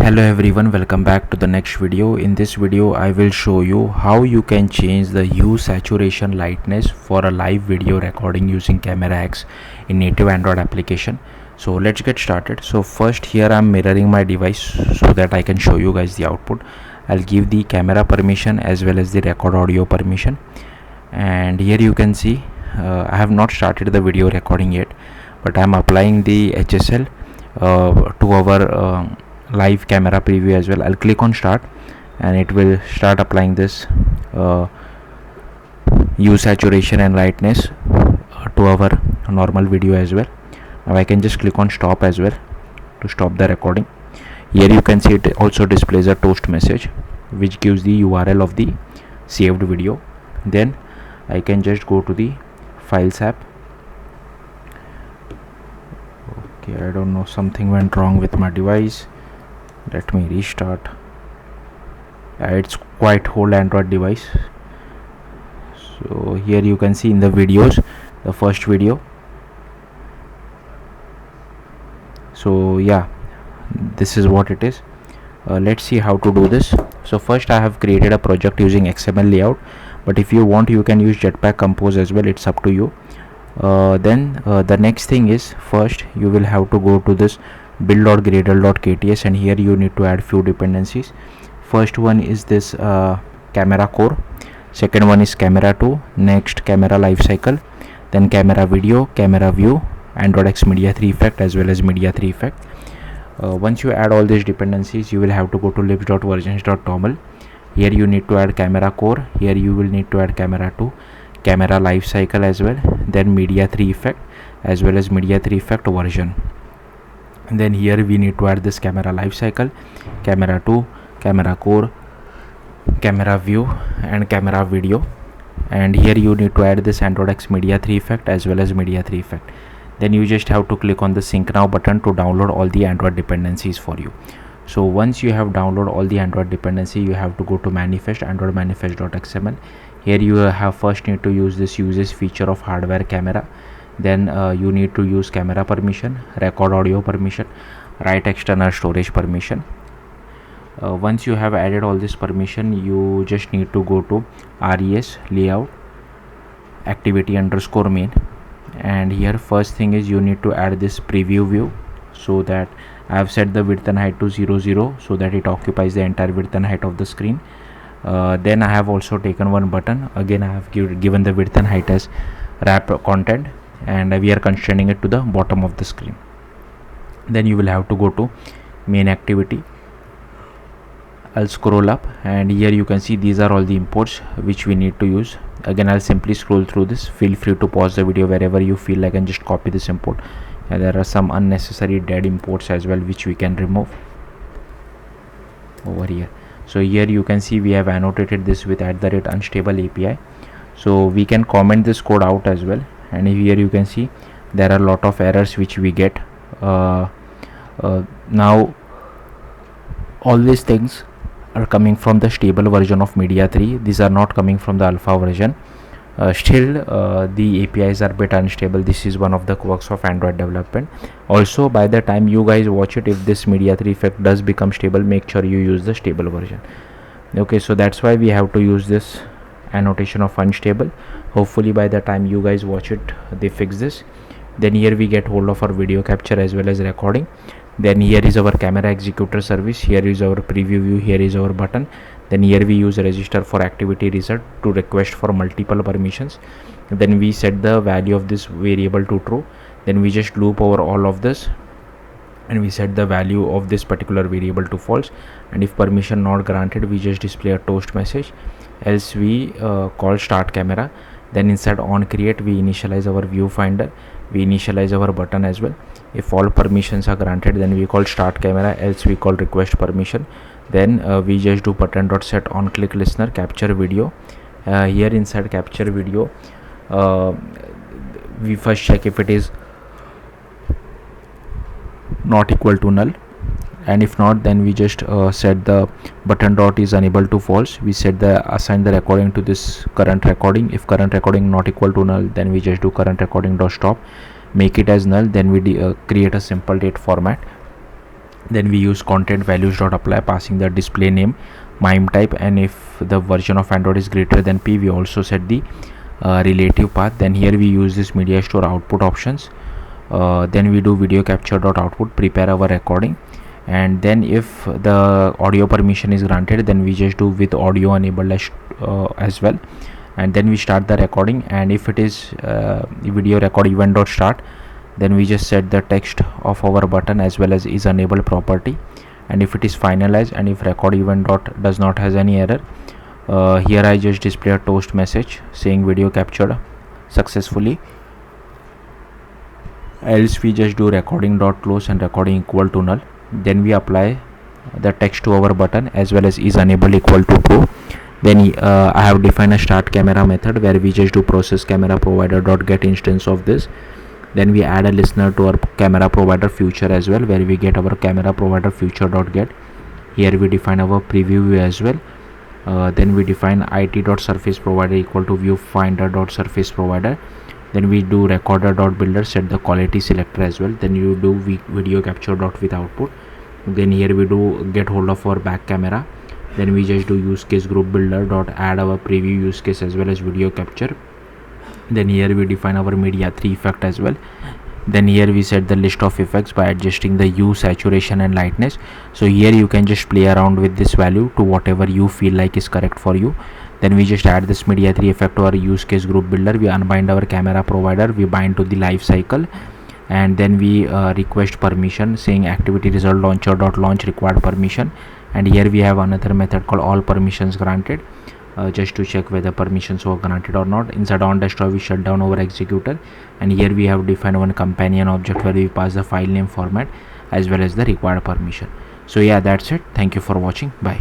Hello everyone, welcome back to the next video. In this video I will show you how you can change the hue, saturation, lightness for a live video recording using CameraX in native Android application. So let's get started. So first, here I'm mirroring my device so that I can show you guys the output. I'll give the camera permission as well as the record audio permission, and here you can see I have not started the video recording yet, but I'm applying the HSL to our live camera preview as well. I'll click on start and it will start applying this hue, saturation and lightness to our normal video as well. Now I can just click on stop as well to stop the recording. Here you can see it also displays a toast message which gives the URL of the saved video. Then I can just go to the files app. Okay, I don't know, something went wrong with my device. Let me restart. It's quite whole Android device. So here you can see in the videos, the first video. So yeah, this is what it is. Let's see how to do this. So first I have created a project using XML layout, but if you want you can use Jetpack Compose as well, it's up to you. Then the next thing is, first you will have to go to this build.gradle.kts, and here you need to add few dependencies. First one is this camera core, second one is camera 2, next camera lifecycle, then camera video, camera view, Android X media 3 effect as well as media 3 effect. Once you add all these dependencies, you will have to go to libs.versions.toml. Here you need to add camera core, here you will need to add camera 2, camera lifecycle as well, then media 3 effect as well as media 3 effect version. And then here we need to add this camera lifecycle, camera 2, camera core, camera view and camera video. And here you need to add this Android X media 3 effect as well as media 3 effect. Then you just have to click on the sync now button to download all the Android dependencies for you. So once you have downloaded all the Android dependency, you have to go to manifest, android manifest.xml. Here you have first need to use this uses feature of hardware camera. Then you need to use camera permission, record audio permission, write external storage permission. Once you have added all this permission, you just need to go to res layout activity underscore main, and here first thing is you need to add this preview view, so that I have set the width and height to 00 so that it occupies the entire width and height of the screen. Then I have also taken one button. Again I have given the width and height as wrap content, and we are constraining it to the bottom of the screen. Then you will have to go to main activity. I'll scroll up and here you can see these are all the imports which we need to use. Again I'll simply scroll through this. Feel free to pause the video wherever you feel like and just copy this import. And there are some unnecessary dead imports as well which we can remove over here. So here you can see we have annotated this with @unstable API, so we can comment this code out as well. And here you can see there are a lot of errors which we get. Now all these things are coming from the stable version of media 3. These are not coming from the alpha version. Still the APIs are a bit unstable. This is one of the quirks of Android development. Also, by the time you guys watch it, if this media 3 effect does become stable, make sure you use the stable version. Okay, so that's why we have to use this annotation of unstable. Hopefully by the time you guys watch it, they fix this. Then here we get hold of our video capture as well as recording. Then here is our camera executor service, here is our preview view, here is our button. Then here we use register for activity result to request for multiple permissions. Then we set the value of this variable to true. Then we just loop over all of this and we set the value of this particular variable to false. And if permission not granted, we just display a toast message. Else we call start camera. Then inside on create, we initialize our viewfinder, we initialize our button as well. If all permissions are granted, then we call start camera, else we call request permission. Then we just do button.set on click listener capture video. Here inside capture video, we first check if it is not equal to null, and if not, then we just set the button dot is unable to false. We set the assign the recording to this current recording. If current recording not equal to null, then we just do current recording dot stop, make it as null. Then we create a simple date format. Then we use content values dot apply, passing the display name, MIME type, and if the version of Android is greater than P, we also set the relative path. Then here we use this media store output options. Then we do video capture dot output, prepare our recording, and then if the audio permission is granted, then we just do with audio enabled as well, and then we start the recording. And if it is video record event dot start, then we just set the text of our button as well as is enabled property. And if it is finalized, and if record event dot does not has any error, here I just display a toast message saying video captured successfully. Else we just do recording dot close and recording equal to null. Then we apply the text to our button as well as is enabled equal to true. Then I have defined a start camera method where we just do process camera provider dot get instance of this. Then we add a listener to our camera provider future as well, where we get our camera provider future dot get. Here we define our preview view as well. Then we define it dot surface provider equal to viewfinder dot surface provider. Then we do recorder dot builder, set the quality selector as well. Then you do video capture dot with output. Then here we do get hold of our back camera. Then we just do use case group builder dot add our preview use case as well as video capture. Then here we define our media 3 effect as well. Then here we set the list of effects by adjusting the hue, saturation and lightness. So here you can just play around with this value to whatever you feel like is correct for you. Then we just add this media 3 effect to our use case group builder. We unbind our camera provider, we bind to the life cycle, and then we request permission saying activity result launcher dot launch required permission. And here we have another method called all permissions granted, just to check whether permissions were granted or not. Inside on destroy we shut down our executor, and here we have defined one companion object where we pass the file name format as well as the required permission. So yeah, that's it. Thank you for watching. Bye.